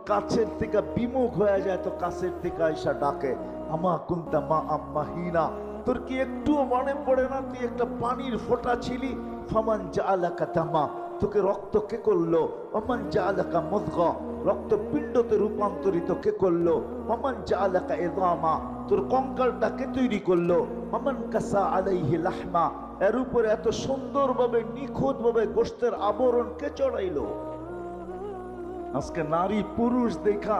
কাছের থেকে বিমুখ হয়ে যায় তো কাছের থেকে আইসা ডাকে, আমা কুনতা মা আম্মাহিনা, তোর কি একটুও মনে পড়ে না তুই একটা পানির ফোঁটা ছিলি? ফামান জাআলাকা তামা, তোকে রক্ত কে করলো? ওমান জাআলাকা মুদগা, রক্ত পিণ্ডতে রূপান্তরিত কে করলো? ওমান জাআলাকা ইযামা, তোর কঙ্কালটা কে তৈরি করলো? ওমান কাসা আলাইহি লাহমা, এর উপরে এত সুন্দরভাবে নিখুঁতভাবে গোশতের আবরণ কে চড়াইলো? আজকে নারী পুরুষ দেখা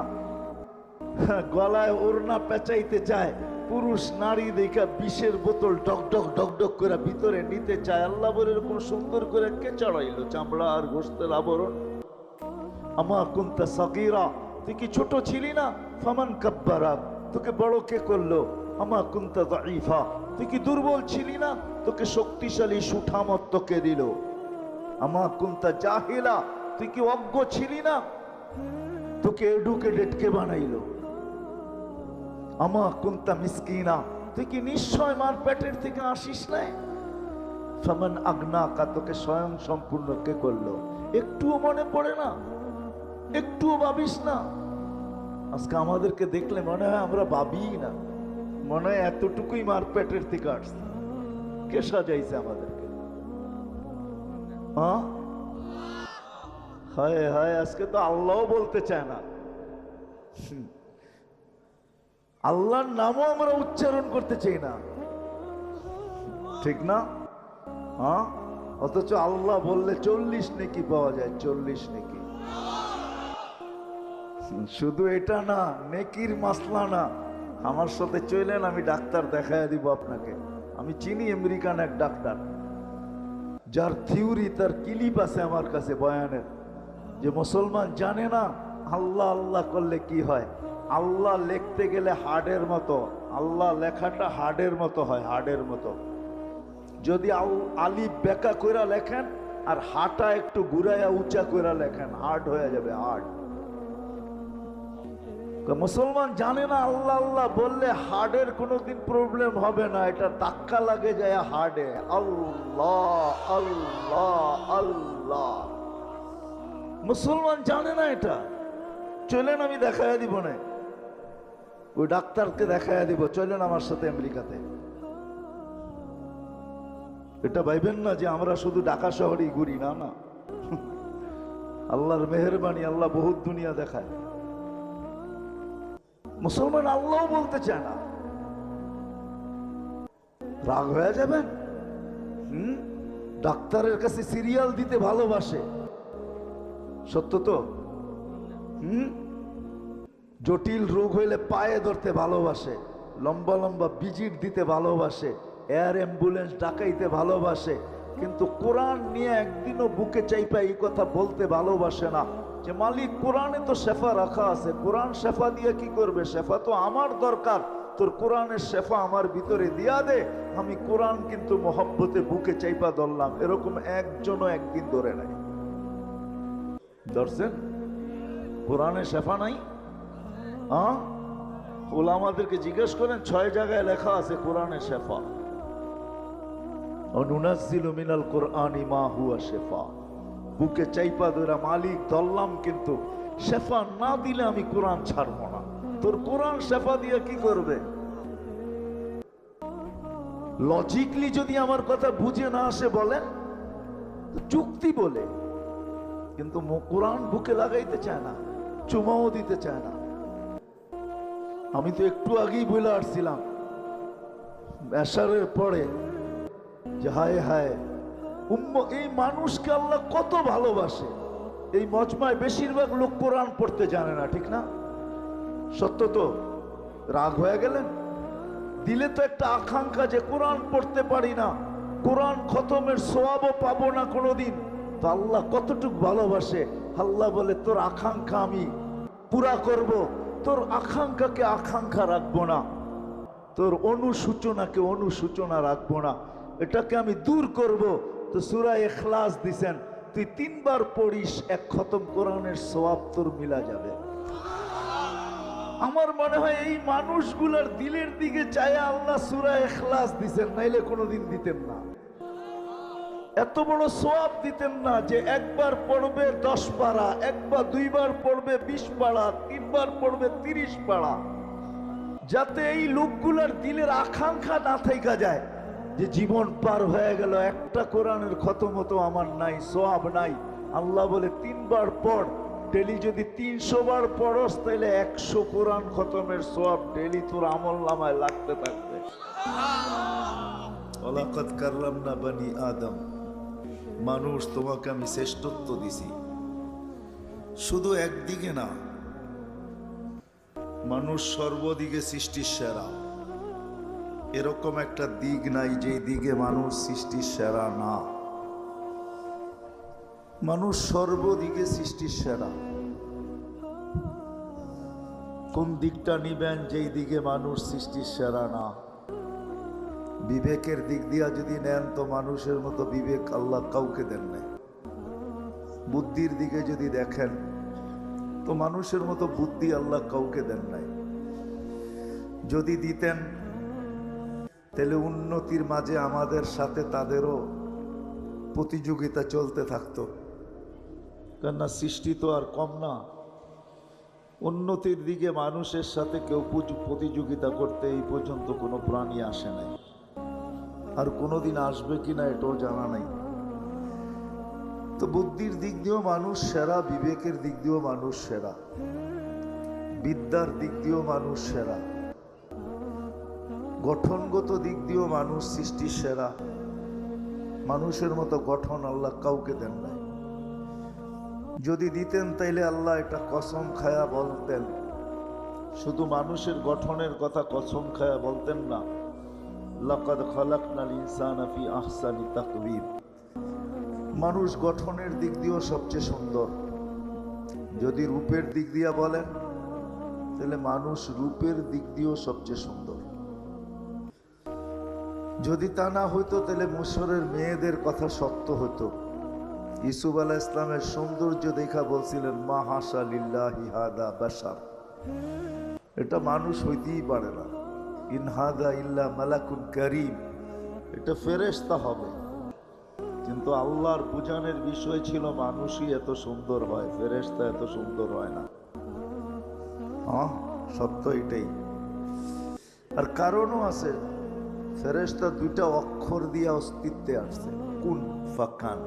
গলায় ওড়না পেঁচাইতে চায়, পুরুষ নারী দেখা বিষের বোতল ডক ডক ডক ডক করে ভিতরে নিতে চায়। আল্লাহ বলে এরকম সুন্দর করে কে চড়াইলো চামড়া আর গোশতের আবরণ? আমা কুনতা সাগীরা, তুই কি ছোট ছিলি না? ফামান কাব্বারাক, তোকে বড় কে করলো? আমা কুনতা যায়ীফা, তুই কি দুর্বল ছিলি না? তোকে শক্তিশালী সুঠামত কে দিল? আমা কুনতা জাহিলা, তুই কি অজ্ঞ ছিলি না? তোকে এডুকেটেড কে বানাইলো? আমা কুনতা মিসকিনা, তুই কি নিশ্চয় মার পেটের থেকে আসিস নাই? ফামান আগনাকা, তোকে স্বয়ং সম্পূর্ণ কে করলো? একটুও মনে পড়ে না? একটুও ভাবিস না? আজকে আমাদেরকে দেখলে মনে হয় আমরা ভাবি না, মনে হয় এতটুকুই মার পেটের থেকে আসছে। কে সাজাইছে আমাদেরকে? হ্যাঁ, হায় হায়, আজকে তো আল্লাহ বলতে চায় না, আল্লাহর নামও আমরা উচ্চারণ করতে চাই না, ঠিক না? হ্যাঁ, অথচ আল্লাহ বললে 40 নেকি পাওয়া যায়, 40 নেকি। শুধু এটা না, নেকির মাসলা না। আমার সাথে চলেন, আমি ডাক্তার দেখায় দিব আপনাকে। আমি চিনি আমেরিকান এক ডাক্তার, যার থিওরি, তার ক্লিপ আছে আমার কাছে বয়ানের, যে মুসলমান জানে না আল্লাহ আল্লাহ করলে কি হয়। আল্লাহ লিখতে গেলে হাড়ের মতো, আল্লাহ লেখাটা হাড়ের মতো হয়, হাড়ের মতো। যদি আলিফ বেকা কইরা লেখেন আর হাটা একটু ঘুরাইয়া উঁচা কইরা লেখেন, হার্ড হয়ে যাবে, হার্ড। মুসলমান জানে না আল্লাহ আল্লাহ বললে হার্টের কোনোদিন প্রবলেম হবে না, এটা ধাক্কা লাগে যায় হার্টে। আল্লাহ আল্লাহ আল্লাহ, মুসলমান জানে না এটা। চলেন আমি দেখাইয়া দিব না, ওই ডাক্তারকে দেখাইয়া দিব, চলেন আমার সাথে আমেরিকাতে। এটা ভাইবেন না যে আমরা শুধু ঢাকা শহরেই ঘুরি, না না, আল্লাহর মেহেরবানি, আল্লাহ বহুত দুনিয়া দেখায়। মুসলমান আল্লাহ বলতে চায় না, রাগ হয়ে যাবেন। ডাক্তারের কাছে সিরিয়াল দিতে ভালোবাসে, সত্য তো? জটিল রোগ হইলে পায়ে ধরতে ভালোবাসে, লম্বা লম্বা ভিজিট দিতে ভালোবাসে, এয়ার অ্যাম্বুলেন্স ডাকাইতে ভালোবাসে, কিন্তু কোরআন নিয়ে একদিনও বুকে চাইপা এই কথা বলতে ভালোবাসে না যে মালিক কোরআনে তো শেফা রাখা আছে, কোরআন শেফা দিয়ে কি করবে? শেফা তো আমার দরকার, তোর কোরআনের শেফা আমার ভিতরে দিয়া দে, আমি কোরআন কিন্তু মহব্বতে বুকে চাইপা ধরলাম। এরকম একজনও একদিন ধরে নাই, ধরছেন? কোরআনে শেফা নাই। ওলামাদেরকে জিজ্ঞেস করেন, 6 জায়গায় লেখা আছে কোরআনে শেফা। অনুনাজ্জিলু মিনাল কুরআনি মা হুয়া শিফা, বুকে চাইপা ধরা মালিক ধরলাম, কিন্তু শেফা না দিলে আমি কোরআন ছাড়ব না। তোর কোরআন শেফা দিয়ে কি করবে? লজিকলি যদি আমার কথা বুঝে না আসে বলেন, যুক্তি বলে, কিন্তু কোরআন বুকে লাগাইতে চায় না, চুমাও দিতে চায় না। আমি তো একটু আগেই বলে আসছিলাম এশারের পরে যে হায় হায় এই মানুষকে আল্লাহ কত ভালোবাসে। এই মজমায় বেশিরভাগ লোক কোরআন পড়তে জানে না, ঠিক না? সত্য তো? রাগ হয়ে গেলেন? দিলে তো একটা আকাঙ্ক্ষা যে কোরআন পড়তে পারি না, কোরআন খতমের সওয়াবও পাবো না কোনোদিন। তো আল্লাহ কতটুকু ভালোবাসে। আল্লাহ বলে তোর আকাঙ্ক্ষা আমি পুরা করব, তোর আকাঙ্ক্ষাকে আকাঙ্ক্ষা রাখবো না, তোর অনুসূচনাকে অনুসূচনা রাখবো না, এটাকে আমি দূর করব। তো সূরা ইখলাস দিছেন, তুই 3 বার পড়িস, 1 খতম কোরআনের সওয়াব তোর মিলা যাবে। আমার মনে হয় এই মানুষগুলোর দিলের দিকে চায় আল্লাহ সূরা ইখলাস দিছেন, নাইলে কোনোদিন দিতেন না। এত বড় সওয়াব দিতেন না যে একবার পড়বে 10 পারা, একবার দুইবার পড়বে 20 পারা, তিনবার পড়বে 30 পারা, যাতে এই লোকগুলার দিলের আকাঙ্ক্ষা না থেকে যায় যে জীবন পার হয়ে গেল, একটা কোরআনের খতম তো আমার নাই, সওয়াব নাই। আল্লাহ বলে 3 বার পড়। ডেলি যদি 300 বার পড়স তাহলে 100 কোরআন খতমের সওয়াব ডেলি তোর আমল নামায় লাগতে থাকবে। ওয়ালাকাদ কাররামনা বনি আদম, মানুষ তোমাকে আমি শ্রেষ্ঠত্ব দিছি। শুধু একদিকে না, মানুষ সর্বদিকে সৃষ্টির সেরা। এরকম একটা দিক নাই যে দিকে মানুষ সৃষ্টির সেরা না। মানুষ সর্বদিকে সৃষ্টির সেরা। কোন দিকটা নিবেন যেই দিকে মানুষ সৃষ্টির সেরা না? বিবেকের দিক দিয়া যদি নেন তো মানুষের মতো বিবেক আল্লাহ কাউকে দেন নাই। বুদ্ধির দিকে যদি দেখেন তো মানুষের মতো বুদ্ধি আল্লাহ কাউকে দেন নাই। যদি দিতেন তাহলে উন্নতির মাঝে আমাদের সাথে তাদেরও প্রতিযোগিতা চলতে থাকতো, কেননা সৃষ্টি তো আর কম না। উন্নতির দিকে মানুষের সাথে কেউ প্রতিযোগিতা করতে এই পর্যন্ত কোনো প্রাণী আসে নাই, আর কোনোদিন আসবে কিনা এটাও জানা নাই। তো বুদ্ধির দিক দিয়েও মানুষ সেরা, বিবেকের দিক দিয়েও মানুষ সেরা, বিদ্যার দিক দিয়েও মানুষ সেরা, গঠনগত দিক দিয়েও মানুষ সৃষ্টির সেরা। মানুষের মতো গঠন আল্লাহ কাউকে দেন নাই। যদি দিতেন তাইলে আল্লাহ এটা কসম খায়া বলতেন, শুধু মানুষের গঠনের কথা কসম খায়া বলতেন না, লাকাদ খালাকনাল ইনসানা ফি আহসানি তাকওয়িম। মানুষ গঠনের দিক দিয়েও সবচেয়ে সুন্দর। যদি রূপের দিক দিয়া বলেন তাহলে মানুষ রূপের দিক দিয়েও সবচেয়ে সুন্দর। যদি তা না হইতো তাহলে মিশরের মেয়েদের কথা সত্য হতো। ইউসুফ আলাইহিস ইসলামের সৌন্দর্য দেখা বলছিলেন মা হাসা লিল্লাহি হাদা বাশার, এটা মানুষ হইতেই পারে না। ইন হাদা ইল্লা মালাকুন কারীম, এটা ফেরেশতা হবে। কিন্তু আল্লাহর বুঝানোর বিষয় ছিল মানুষই এত সুন্দর হয়, ফেরেশতা এত সুন্দর হয় না। হ্যাঁ, সত্য এটাই। আর কারণও আছে। ফেরেশতা 2টা অক্ষর দিয়ে অস্তিত্বে আসছে, কুন ফাকান।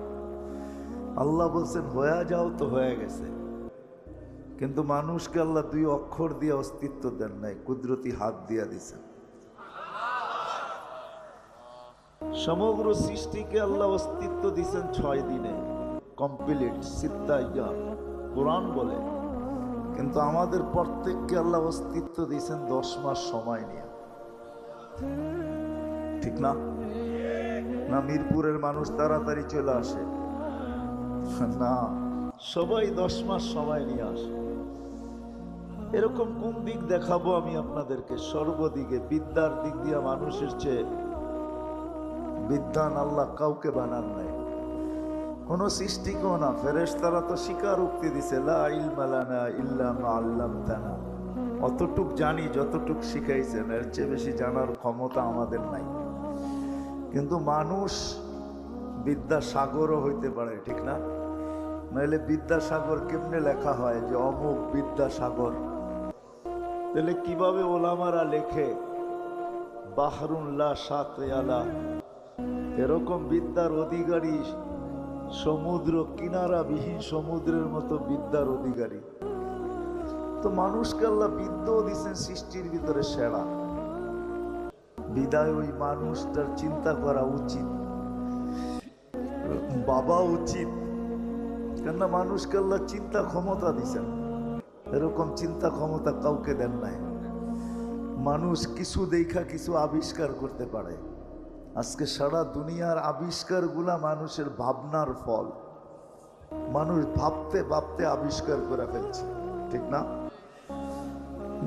আল্লাহ বলছেন হয়ে যাও, তো হয়ে গেছে। কিন্তু মানুষকে আল্লাহ 2 অক্ষর দিয়ে অস্তিত্ব দেন নাই, কুদরতি হাত দিয়া দিছেন। সমগ্র সৃষ্টিকে আল্লাহ অস্তিত্ব দিছেন 6 দিনে, কমপ্লিট সিত্তা ইয়াম কোরআন বলে। কিন্তু আমাদের প্রত্যেককে আল্লাহ অস্তিত্ব দিয়েছেন 10 মাস সময় নিয়ে। ঠিক না? না মিরপুরের মানুষ তাড়াতাড়ি চলে আসে না, সবাই 10 মাস সময় নিয়ে আসে। এরকম কোন দিক দেখাবো আমি আপনাদেরকে? সর্বদিকে বিদ্যার দিক দিয়ে মানুষের চেয়ে বিদ্যান আল্লাহ কাউকে বানান নাই, কোন সৃষ্টিকেও না। ফেরেশতারা তো স্বীকারোক্তি দিছে, লা ইলমা লানা ইল্লা মা আল্লামতানা। অতটুক জানি যতটুক শিখাইছেন, এর চেয়ে বেশি জানার ক্ষমতা আমাদের নাই। কিন্তু মানুষ বিদ্যাসাগরও হইতে পারে, ঠিক না? নাইলে বিদ্যাসাগর কেমনে লেখা হয় যে অমুক বিদ্যাসাগর? তাহলে কিভাবে ওলামারা লেখে বাহরুন লা শাতে আলা? এরকম বিদ্যার অধিকারী, সমুদ্র কিনারা বিহীন সমুদ্রের মতো বিদ্যার অধিকারী। তো মানুষকে আল্লাহ বিদ্যাও দিচ্ছেন সৃষ্টির ভিতরে সেরা। বিদায় ওই মানুষটার চিন্তা করা উচিত, বাবা উচিত। কেননা মানুষকে আল্লাহ চিন্তা ক্ষমতা দিচ্ছেন, এরকম চিন্তা ক্ষমতা কাউকে দেন নাই। মানুষ কিছু দেখা কিছু আবিষ্কার করতে পারে। আজকে সারা দুনিয়ার আবিষ্কারগুলা মানুষের ভাবনার ফল। মানুষ ভাবতে ভাবতে আবিষ্কার করে ফেলছে, ঠিক না?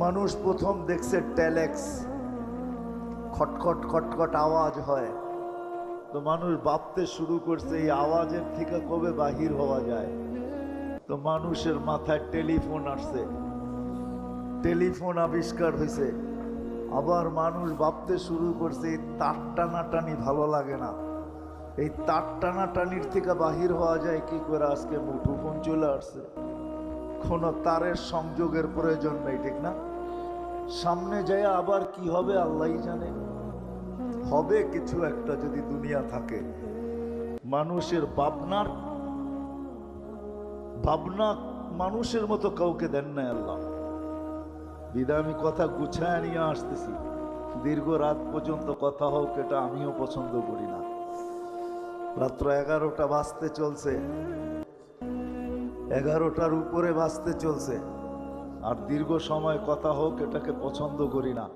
মানুষ প্রথম দেখছে টেলেক্স, খটখট খটখট আওয়াজ হয়। তো মানুষ ভাবতে শুরু করছে এই আওয়াজের থেকে কবে বাহির হওয়া যায়। তো মানুষের মাথায় টেলিফোন আসছে, টেলিফোন আবিষ্কার হয়েছে। আবার মানুষ ভাবতে শুরু করছে তার টানাটানি ভালো লাগে না, এই তার টানাটানির থেকে বাহির হওয়া যায় কি করে? আজকে মুঠোফোন চলে আসছে, কোনো তারের সংযোগের প্রয়োজন নেই, ঠিক না? সামনে যায় আবার কি হবে আল্লাহই জানে। হবে কিছু একটা যদি দুনিয়া থাকে। মানুষের ভাবনা মানুষের মতো কাউকে দেন নাই আল্লাহ। বিদায় আমি কথা গুছায় নিয়ে আসতেছি। দীর্ঘ রাত পর্যন্ত কথা হোক এটা আমিও পছন্দ করি না। রাত্র 11টা বাজতে চলছে, 11টার উপরে বাজতে চলছে, আর দীর্ঘ সময় কথা হোক এটাকে পছন্দ করি না।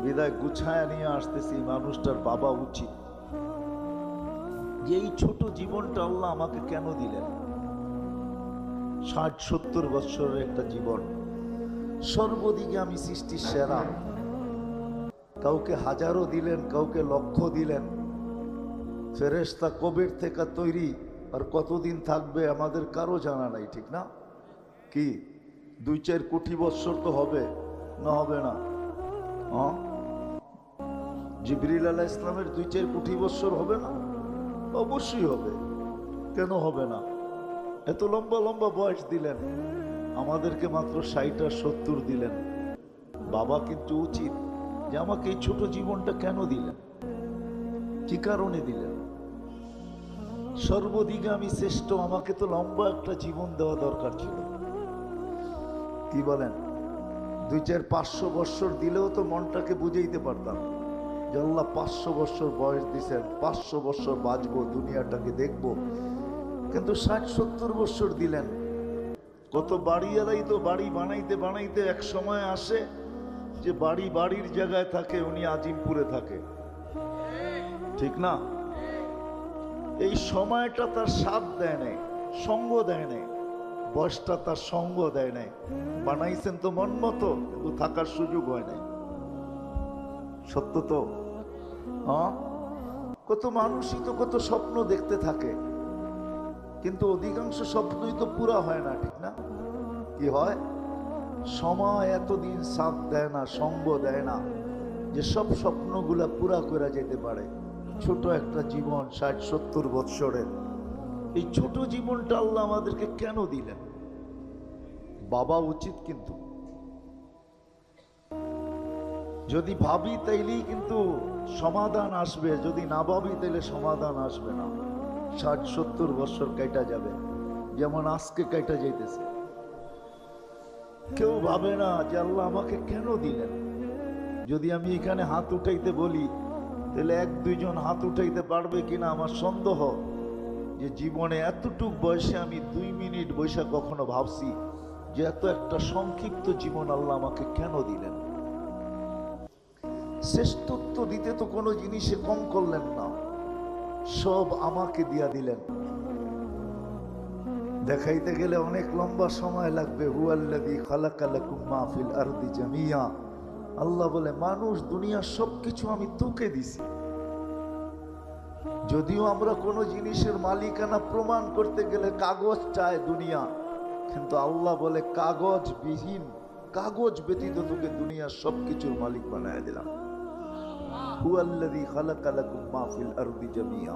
বিদায় গুছায় নিয়ে আসতেছি। মানুষটার বাবা উচিত যে এই ছোট জীবনটা আল্লাহ আমাকে কেন দিলেন? 60-70 বছরের একটা জীবন, সর্বদিকে আমি সৃষ্টির সেরা। কাউকে হাজারও দিলেন, কাউকে লক্ষ দিলেন। ফেরেশতা কবের থেকে তৈরি আর কতদিন থাকবে আমাদের কারো জানা নাই, ঠিক না? কি 2-4 কোটি বৎসর তো হবে না? হবে না? জিবরিল আলাইহিস ইসলামের 2-4 কোটি বৎসর হবে না? অবশ্যই হবে। কেন হবে না? এত লম্বা লম্বা বয়স দিলেন, আমাদেরকে মাত্র 60 আর 70 দিলেন। বাবা কিন্তু উচিত যে আমাকে এই ছোট জীবনটা কেন দিলেন, কি কারণে দিলেন? সর্বদিকে আমি শ্রেষ্ঠ, আমাকে তো লম্বা একটা জীবন দেওয়া দরকার ছিল। কি বলেন? 2-4-500 বৎসর দিলেও তো মনটাকে বুঝাইতে পারতাম যে আল্লাহ 500 বৎসর বয়স দিছেন, 500 বৎসর বাঁচবো, দুনিয়াটাকে দেখবো। কিন্তু 60-70 বৎসর দিলেন। কত বাড়িওয়ালাই তো বাড়ি বানাইতে বানাইতে এক সময় আসে যে বাড়ির জায়গায় থাকে, উনি আজিমপুরে থাকে, ঠিক না? এই সময়টা তার সাথ দেয় নাই, সঙ্গ দেয় নাই, বয়সটা তার সঙ্গ দেয় নাই। বানাইছেন তো মন মতো, কিন্তু থাকার সুযোগ হয় নাই। সত্য তো? কত মানুষই তো কত স্বপ্ন দেখতে থাকে, কিন্তু অধিকাংশ স্বপ্নই তো পুরা হয় না, ঠিক না? কি হয়? সময় এতদিন সাথ দেয় না, সঙ্গ দেয় না যে সব স্বপ্নগুলা পুরা করে যেতে পারে। ছোট একটা জীবন 60-70 বৎসরের, এই ছোট জীবনটা আল্লাহ আমাদেরকে কেন দিলেন? বাবা উচিত। কিন্তু যদি ভাবি তাইলেই কিন্তু সমাধান আসবে, যদি না ভাবি তাইলে সমাধান আসবে না। 60-70 বৎসর কাইটা যাবে, যেমন আজকে কাইটা যাইতেছে। কেউ ভাবে না যে আল্লাহ আমাকে কেন দিলেন। যদি আমি এখানে হাত উঠাইতে বলি তাহলে 1-2 জন হাত উঠাইতে পারবে কিনা আমার সন্দেহ। যে জীবনে এতটুক বয়সে আমি 2 মিনিট বৈশা কখনো ভাবছি যে এত একটা সংক্ষিপ্ত জীবন আল্লাহ আমাকে কেন দিলেন। শ্রেষ্ঠত্ব দিতে তো কোনো জিনিসে কম করলেন না, সব আমাকে দিয়া দিলেন। দেখাইতে গেলে অনেক লম্বা সময় লাগবে। হুয়াল্লাযী খালাকা লাকুম মা ফিল আরদি জামিয়া। আল্লাহ বলে মানুষ দুনিয়া সবকিছু আমি তোকে দিছি। যদিও আমরা কোনো জিনিসের মালিকানা প্রমাণ করতে গেলে কাগজ চায় দুনিয়া, কিন্তু আল্লাহ বলে কাগজবিহীন, কাগজ ব্যতীত তোকে দুনিয়ার সবকিছুর মালিক বানায় দিলাম। হুয়াল্লাযী খালাকা লাকুম মা ফিল আরদি জামিয়া।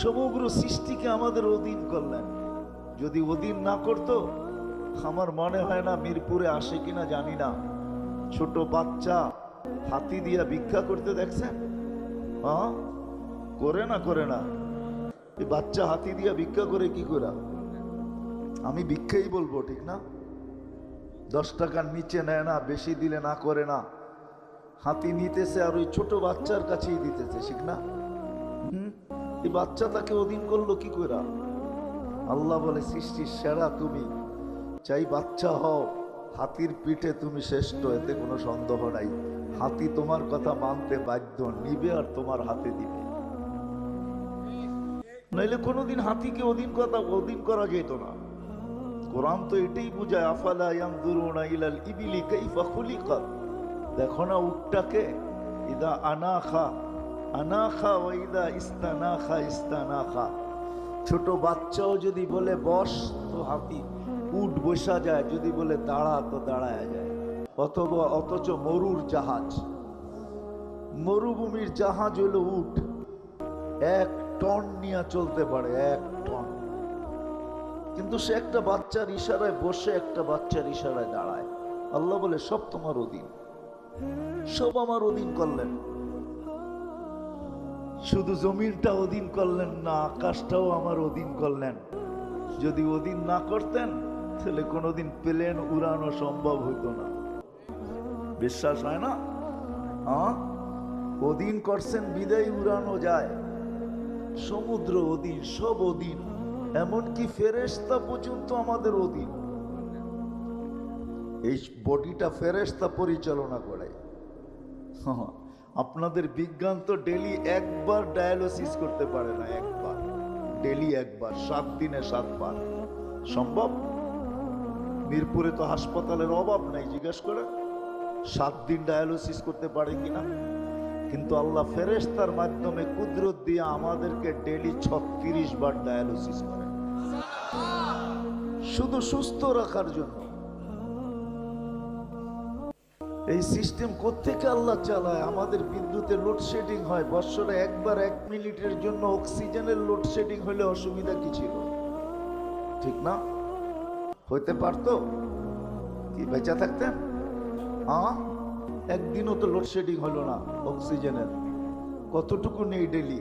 সমগ্র সৃষ্টিকে আমাদের অধীন করলেন। যদি অধীন না করতো, আমার মনে হয় না মিরপুরে আসে কিনা জানি না, ছোট বাচ্চা হাতি দিয়া ভিক্ষা করতে দেখছেন? করে না। এই বাচ্চা হাতি দিয়া ভিক্ষা করে কি করে? আমি ভিক্ষাই বলবো, ঠিক না? 10 টাকার নিচে নেয় না, বেশি দিলে না করে না। হাতি নিতেছে আর ওই ছোট বাচ্চার কাছেই দিতেছে, ঠিক না? এই বাচ্চা তাকে অধীন করলো কি করে? আল্লাহ বলে সৃষ্টির সেরা তুমি, চাই বাচ্চা হও, হাতির পিঠে তুমি শ্রেষ্ঠ, এতে কোনো সন্দেহ নাই। হাতি তোমার কথা মানতে বাধ্য, নিবে আর তোমার হাতে দিবে। নইলে কোনোদিন হাতিকে অধীন করা যেত না। কোরআন তো এটাই বুঝায়, আফালা ইয়ানজুরুনা ইলাল ইবিলি কাইফা খুলিকাত। দেখো না উটটাকে, ইদা আনাখা ওয়া ইদা ইস্তানাখা। ছোট বাচ্চাও যদি বলে বস তো হাতি উট বসা যায়, যদি বলে দাঁড়া তো দাঁড়ায় যায়। অথচ মরুভূমির জাহাজ হলো উট। 1 টন নিয়ে চলতে পারে, 1 টন। কিন্তু সে একটা বাচ্চার ইশারায় বসে, একটা বাচ্চার ইশারায় দাঁড়ায়। আল্লাহ বলে সব তোমার অধীন, সব আমার অধীন করলেন। শুধু জমিনটা অধীন করলেন না, আকাশটাও আমার অধীন করলেন। যদি অধীন না করতেন তাহলে কোনোদিন প্লেন উড়ানো সম্ভব হইতো না। বিশ্বাস হয় না? অধীন করছেন বিদায় উড়ানো যায়। সমুদ্র অধীন, সব অধীন, এমনকি ফেরেশতা পর্যন্ত আমাদের অধীন। এই বডিটা ফেরেশতা পরিচালনা করে। আপনাদের বিজ্ঞান তো ডেলি একবার ডায়ালিসিস করতে পারে না, একবার, ডেলি একবার, 7 দিনে 7 বার সম্ভব? মিরপুরে তো হাসপাতালের অভাব নাই, জিজ্ঞেস করে 7 দিন ডায়ালিসিস করতে পারে কিনা। কিন্তু আল্লাহ ফেরেশতার মাধ্যমে কুদরত দিয়ে আমাদেরকে ডেলি 36 বার ডায়ালিসিস করে, শুধু সুস্থ রাখার জন্য। এই সিস্টেম কোত্থেকে আল্লাহ চালায়? আমাদের বিদ্যুতের লোডশেডিং হয় বৎসরে একবার, 1 মিনিটের জন্য অক্সিজেনের লোডশেডিং হলে অসুবিধা কি ছিল? ঠিক না? হইতে পারতো কি বেঁচে থাকতেন? একদিনও তো লোডশেডিং হলো না অক্সিজেনের। কতটুকু নেই ডেলি?